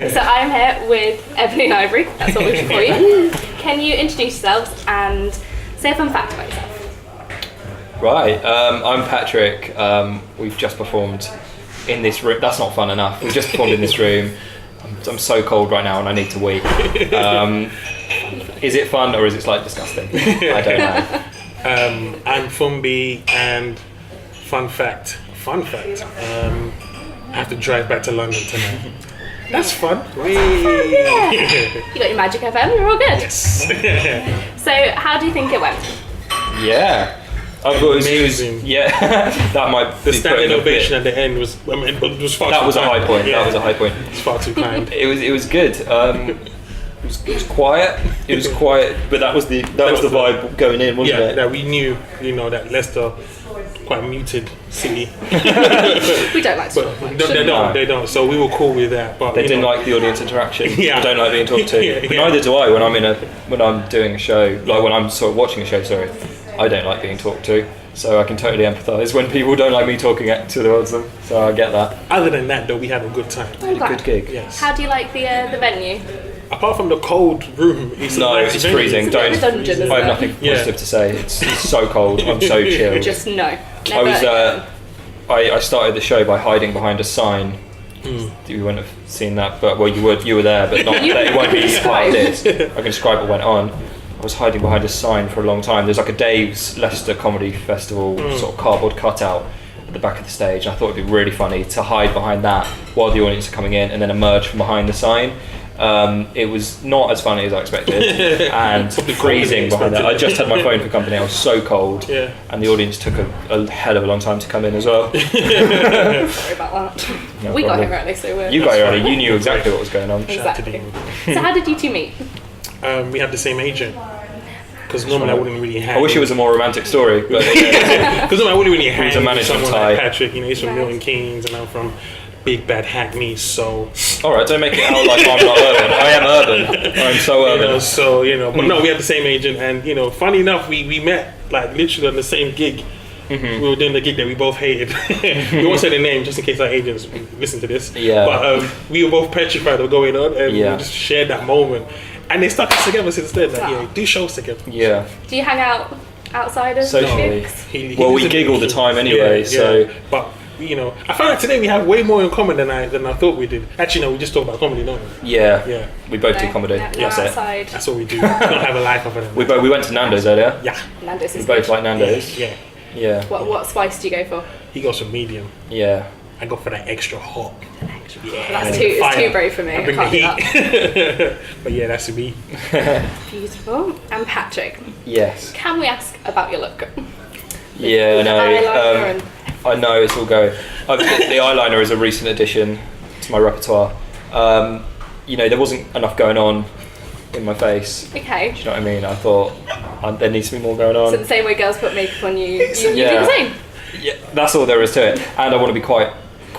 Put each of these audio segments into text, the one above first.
So I'm here with Ebony and Ivory, that's what we should call you. Can you introduce yourselves and say a fun fact about yourself? Right, I'm Patrick. We've just performed in this room. That's not fun enough. We've just performed in this room. I'm so cold right now and I need to wee. Is it fun or is it like disgusting? I don't know. I'm Funmbi, and fun fact, I have to drive back to London tonight. That's fun. Yeah. You got your Magic FM, you're all good. Yes. So how do you think it went? Yeah. I thought it was amazing. Yeah, that might The be standing putting a bit- ovation at the end was, I mean, it was far That too was a kind. high point. Yeah. That was a high point. It's far too kind. It was good. It was quiet. It was quiet, but that was the vibe going in, wasn't Yeah, it? that we knew, that Leicester, quite muted city. We don't like But sport. they don't. So we were cool with that. But They didn't like the audience interaction. Yeah. I don't like being talked to. Yeah, But yeah. neither do I when I'm doing a show. Like when I'm sort of watching a show. Sorry, I don't like being talked to. So I can totally empathise when people don't like me talking towards them. So I get that. Other than that, though, we had a good time. I'm glad. Good gig. Yes. How do you like the venue? Apart from the cold room, it's No, a nice it's venue. freezing. It's a bit of a Don't. dungeon, isn't I have it? nothing Yeah. positive to say. It's so cold. I'm so chilled. Just no. I Never was. again. I started the show by hiding behind a sign. You wouldn't have seen that, but well, you would. You were there, but not. It won't be part of this. I can describe what went on. I was hiding behind a sign for a long time. There's like a Dave's Leicester Comedy Festival sort of cardboard cutout at the back of the stage. I thought it'd be really funny to hide behind that while the audience are coming in, and then emerge from behind the sign. It was not as funny as I expected, and freezing behind that. I just had my phone for company. I was so cold, Yeah. and the audience took a hell of a long time to come in as well. Sorry about that. No We got problem. here early, so we're... You got here early. You knew exactly what was going on. Exactly. So how did you two meet? We have the same agent. Because normally I wouldn't really have. I wish it was a more romantic story, but Because normally I wouldn't really have a management someone tie. like Patrick. He's from Milton Keynes, and I'm from Big Bad Hackney. So all right, don't make it out like I'm not urban. I am urban. I'm so urban. but no, we had the same agent, and funny enough, we met like literally on the same gig. We were doing the gig that we both hated. We won't say the name just in case our agents listen to this. Yeah. But we were both petrified of going on, and we Yeah. just shared that moment. And they stuck us together since then. Like, Wow. do shows together. Yeah. Do you hang out outside of Socially. gigs? Well, we lives in gig all the Milton time Keynes. anyway, so- But I found out today we have way more in common than I thought we did. Actually, no, we just talk about comedy, don't we? Yeah. Yeah. We both do comedy. No, That's it. outside. That's what we do. We don't have a life other than that. We went to Nando's earlier. Yeah. Nando's We is both good. like Nando's. Yeah. Yeah. What spice do you go for? He goes for medium. Yeah. I go for that extra hot. Yeah. That's And it's fire. too brave for me. I I bring can't do the that. heat. But yeah, that's me. Beautiful. And Patrick, Yes. can we ask about your look? Yeah. The No. eyeliner and I know it's all going. The eyeliner is a recent addition to my repertoire. There wasn't enough going on in my face. okay. Do you know what I mean? I thought there needs to be more going on. So the same way girls put makeup on you, you do Yeah. the same. Yeah, that's all there is to it. And I want to be quite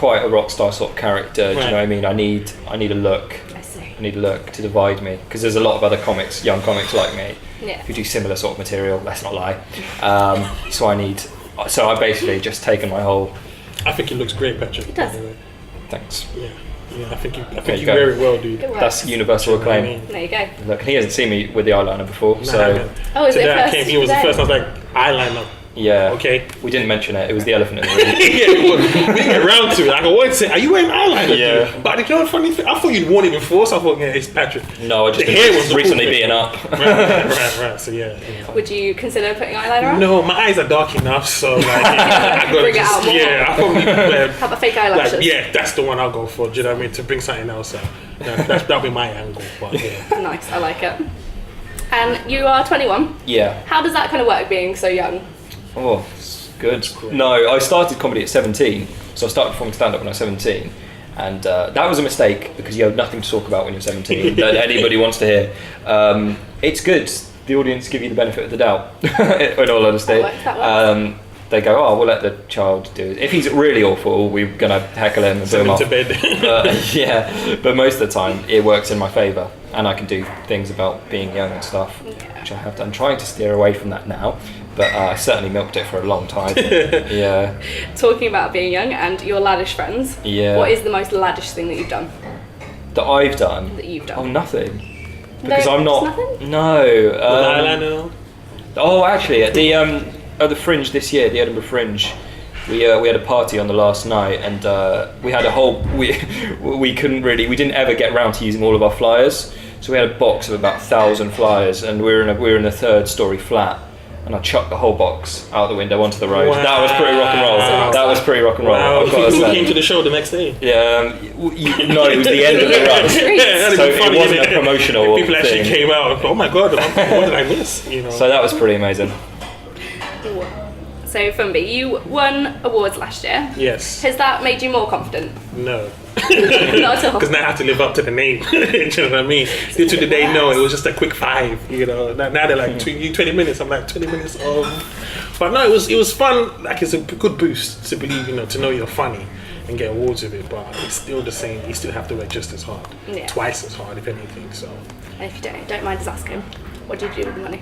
a rock star sort of character. Do you know what I mean? I need a look. I see. I need a look to divide me, because there's a lot of other young comics like me, Yeah. who do similar sort of material. Let's not lie. So I've basically just taken my whole. I think it looks great, Patrick. It does. Thanks. Yeah, I think you you wear go. it well, dude. Good work. That's universal You know what I acclaim. mean? There you go. Look, he hasn't seen me with the eyeliner before, No, I so haven't. Oh, is it Today I first came, he was the today? first. I was like, eyeliner. yeah. Okay. We didn't mention it. It was the elephant in the room. Yeah, we didn't get round to it. Like, I wanted to say, are you wearing eyeliner? Yeah. Dude? But you know what funny thing? I thought you'd worn it before, so I thought, yeah, it's Patrick. No, I just The hair was the recently cool thing. beaten up. Right. So yeah. Would you consider putting eyeliner on? No, my eyes are dark enough, so like, I gotta Bring it out more. Yeah, I probably How about fake eyelashes? like, yeah, that's the one I'll go for. Do you know what I mean? To bring something else out. That'll be my angle. But yeah. Nice, I like it. And you are 21. Yeah. How does that kind of work being so young? Oh, it's good. No, I started comedy at 17, so I started performing stand-up when I was 17, and that was a mistake because you have nothing to talk about when you're 17 that anybody wants to hear. It's good. The audience give you the benefit of the doubt, in all honesty. That works. They go, oh, we'll let the child do it. If he's really awful, we're going to heckle him and Send boom him off. to bed. Yeah, but most of the time it works in my favour, and I can do things about being young and stuff, which I have done. Trying to steer away from that now, but I certainly milked it for a long time. Yeah. Talking about being young and your laddish friends, Yeah. what is the most laddish thing that you've done? that I've done. that you've Oh, done? nothing. Because No, I'm not. nothing? No. Eyeliner. Oh, actually, at the Fringe this year, the Edinburgh Fringe, we had a party on the last night, and we had a whole. We didn't ever get round to using all of our flyers, so we had a box of about 1,000 flyers, and we were in a 3rd-story flat. And I chucked the whole box out the window onto the road. Wow. That was pretty rock and roll. That was pretty rock and roll. Wow, I've got to people say. came to the show the next day. Yeah, no, it was the end of the run. That'd So be funny, it wasn't innit? a promotional People actually thing. came out. Oh my god, what did I miss? You know. So that was pretty amazing. So Funmbi, you won awards last year. Yes. Has that made you more confident? No. Not at all. Because now I have to live up to the name. Do you know what I mean? Due to the day, no, it was just a quick 5. You know. Now they're like 20 minutes. I'm like 20 minutes of. But no, it was fun. Like it's a good boost to believe, to know you're funny and get awards with it. But it's still the same. You still have to work just as hard, Yeah. twice as hard, if anything. So. And if you don't mind us asking, what did you do with the money?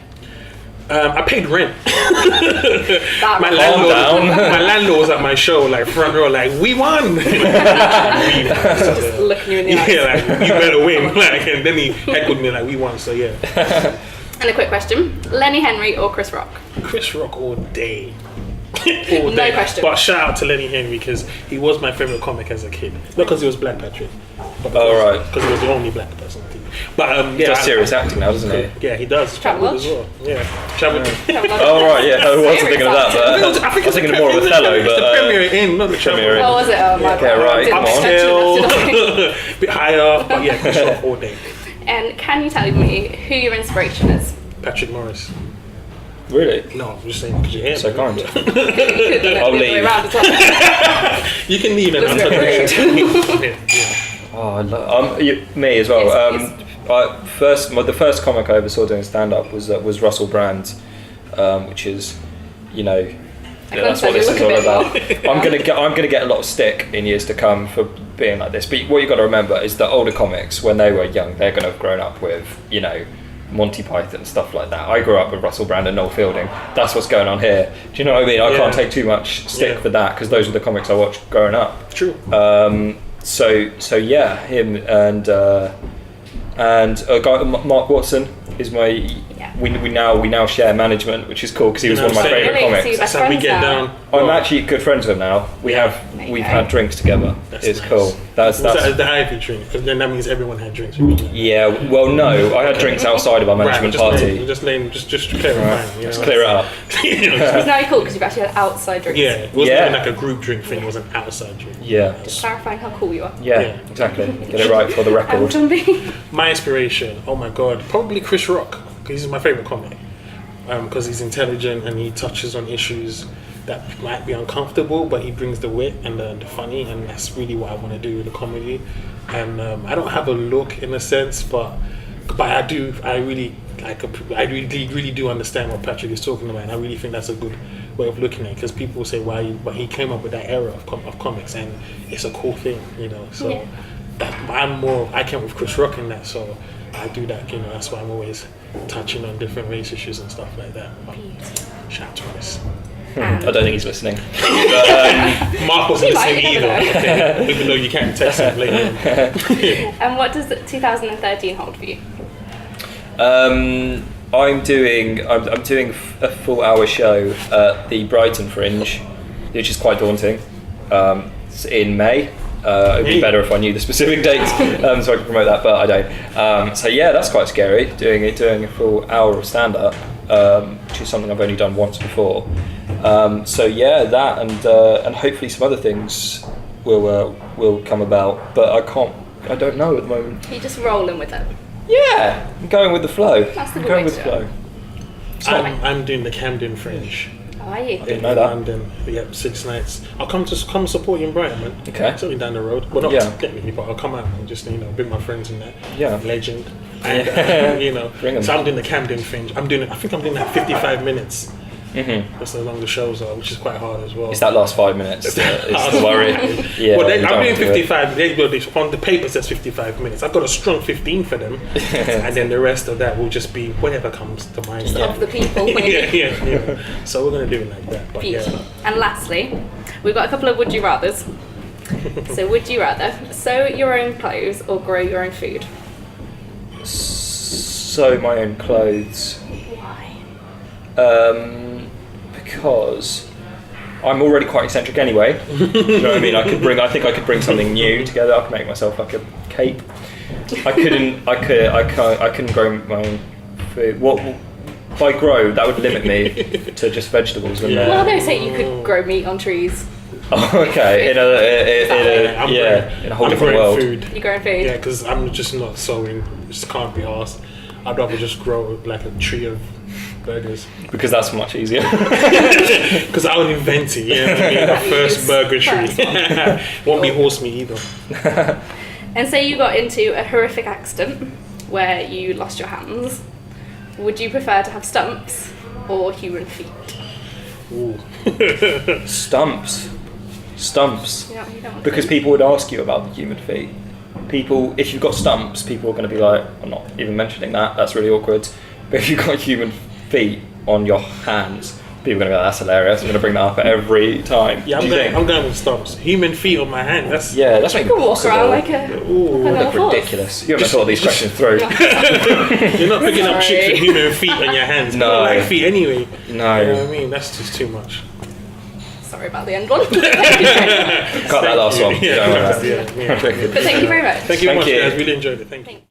I paid rent. That My was- landlord was at my show, like front row, like we won. Just looking you in the eyes. Yeah, like you better win. Like, and then he heckled me like we won. So yeah, And a quick question: Lenny Henry or Chris Rock? Chris Rock all day. All No day. question. But shout out to Lenny Henry because he was my favorite comic as a kid. Not because he was black, Patrick. But Oh, right. Because he was the only black person. I think. But He does serious acting now, doesn't he? Yeah, he does. Travel as well. Yeah, travel. Oh, right, yeah. I wasn't thinking of that, but I was thinking more of Othello. It's the But Premier Inn, not the Premier travel. Inn. Oh, was it? Oh my Yeah, god. right, Didn't come pay on. attention enough, did Uphill, bit higher, but yeah, Chris Rock all day. I? And can you tell me who your inspiration is? Patrick Morris. really? No, I'm just saying because you're here. So kind. Could've done it the I'll other way leave. around as well. You can leave and Looks answer the very question. Yeah. Oh, me as well. Yes, The first comic I ever saw doing stand-up was Russell Brand, which is, that's what this is all about. I'm gonna get a lot of stick in years to come for being like this. But what you got to remember is that older comics, when they were young, they're gonna have grown up with, Monty Python, stuff like that. I grew up with Russell Brand and Noel Fielding. That's what's going on here. Do you know what I mean? I can't take too much stick for that because those were the comics I watched growing up. True. So yeah, him and a guy, Mark Watson is my. Yeah. We now share management, which is cool because he was one of my Really? favourite So comics. you're best That's how we friends get now? down. I'm actually good friends with him now. We've There you go. had drinks together. That's It's nice. cool. That's Was that the Ivy drink? Because then that means everyone had drinks. With me. yeah. Well, no, I had drinks outside of our management party. Just clear it Right. fine. Let's clear it up. It's now cool because you've actually had outside drinks. Yeah, it wasn't Yeah. even like a group drink thing. It was an outside drink. Yeah. Just clarifying how cool you are. Yeah. Yeah. Exactly. Get it right for the record. Funmbi. My inspiration, oh my god, probably Chris Rock, because he's my favorite comic. Because he's intelligent and he touches on issues that might be uncomfortable, but he brings the wit and the funny, and that's really what I want to do with the comedy. And I don't have a look in a sense, but I do. I really do understand what Patrick is talking about, and I really think that's a good way of looking at it. Because people say, "Why?" But he came up with that era of comics, and it's a cool thing, So. Yeah. I came with Chris Rock in that, so I do that, that's why I'm always touching on different race issues and stuff like that. But shout out to Chris. I don't think he's listening. Mark wasn't He might, listening you never either, know. okay? Even though you can't text him later. And what does 2013 hold for you? I'm doing a full hour show at the Brighton Fringe, which is quite daunting. It's in May. It'd be better if I knew the specific dates, so I could promote that, but I don't. So yeah, that's quite scary. Doing a full hour of stand up, which is something I've only done once before. So yeah, that and hopefully some other things will come about, but I don't know at the moment. You're just rolling with it. Yeah, I'm going with the flow. That's the I'm good going way with to the do it. flow. I'm doing the Camden Fringe How are you? Didn't in know that. London. Yep, 6 nights. I'll come support you in Brighton, man. Okay. It's only down the road. Well, not Yeah. technically, but I'll come out and just bring my friends in there. Yeah. Legend. And Bring 'em. so I'm doing the Camden Fringe. I think I'm doing that 55 minutes. Mm-hmm. That's how long the shows are, which is quite hard as well. It's that last 5 minutes that is the worry. Yeah, well, you I'm don't doing do it. 55. On the paper it says 55 minutes. I've got a strong 15 for them, and then the rest of that will just be whatever comes to mind. Just of the people. yeah. So we're gonna do it like that. But Beautiful. yeah, And lastly, we've got a couple of would you rathers. So would you rather sew your own clothes or grow your own food? Sew my own clothes. Why? Because I'm already quite eccentric anyway. You know what I mean? I think I could bring something new together. I could make myself like a cape. I couldn't grow my own food. What by grow? That would limit me to just vegetables. Wouldn't Well, it? no, say you could grow meat on trees. Oh, okay. In a whole different world. Food. You grow food. Yeah, because I'm just not sewing. Just can't be asked. I'd rather just grow like a tree of burgers. Because that's much easier. Because I would invent it. You know what I mean? The first burger tree. Won't be horse meat either. And say you got into a horrific accident where you lost your hands. Would you prefer to have stumps or human feet? Ooh. Stumps. Yeah, you don't want Because people would ask you about the human feet. People, if you've got stumps, people are going to be like, I'm not even mentioning that, that's really awkward. But if you've got human feet on your hands, people are going to go, that's hilarious, I'm going to bring that up every time. Yeah, I'm going with stumps. Human feet on my hand. That's Yeah, that's not You even can walk possible. around like a That's ridiculous. You haven't thought these questions through. You're not picking up chicks with human feet on your hands. No. I don't like feet anyway. No. You know what I mean? That's just too much. Sorry about the end one. Cut that last one. Yeah, Don't worry about it. yeah. But thank you very much. Thank you very Thank much, you. guys. Really enjoyed it. Thank you.